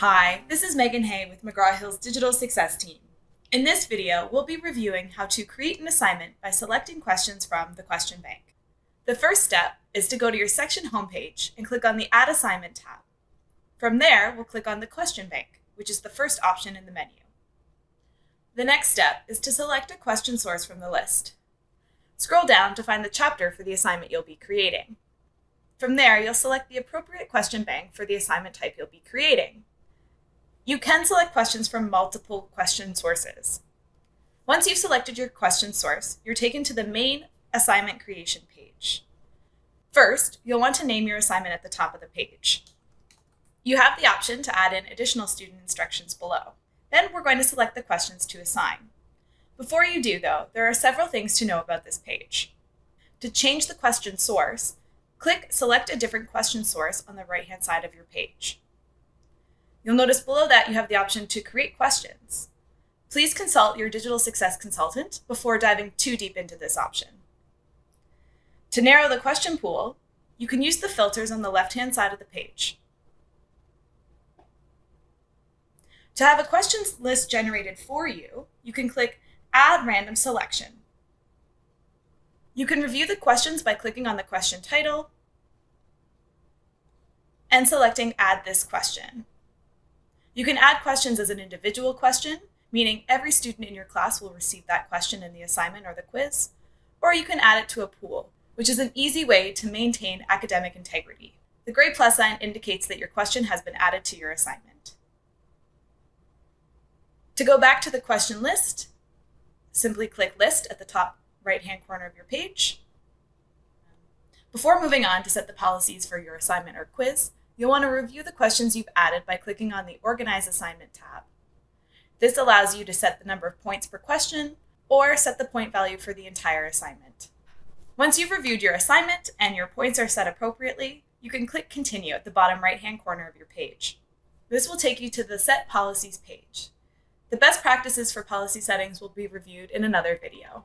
Hi, this is Megan Hay with McGraw-Hill's Digital Success Team. In this video, we'll be reviewing how to create an assignment by selecting questions from the question bank. The first step is to go to your section homepage and click on the Add Assignment tab. From there, we'll click on the question bank, which is the first option in the menu. The next step is to select a question source from the list. Scroll down to find the chapter for the assignment you'll be creating. From there, you'll select the appropriate question bank for the assignment type you'll be creating. You can select questions from multiple question sources. Once you've selected your question source, you're taken to the main assignment creation page. First, you'll want to name your assignment at the top of the page. You have the option to add in additional student instructions below. Then we're going to select the questions to assign. Before you do, though, there are several things to know about this page. To change the question source, click Select a different question source on the right-hand side of your page. You'll notice below that you have the option to create questions. Please consult your digital success consultant before diving too deep into this option. To narrow the question pool, you can use the filters on the left-hand side of the page. To have a questions list generated for you, you can click Add Random Selection. You can review the questions by clicking on the question title and selecting Add This Question. You can add questions as an individual question, meaning every student in your class will receive that question in the assignment or the quiz, or you can add it to a pool, which is an easy way to maintain academic integrity. The gray plus sign indicates that your question has been added to your assignment. To go back to the question list, simply click List at the top right-hand corner of your page. Before moving on to set the policies for your assignment or quiz, you'll want to review the questions you've added by clicking on the Organize Assignment tab. This allows you to set the number of points per question or set the point value for the entire assignment. Once you've reviewed your assignment and your points are set appropriately, you can click Continue at the bottom right-hand corner of your page. This will take you to the Set Policies page. The best practices for policy settings will be reviewed in another video.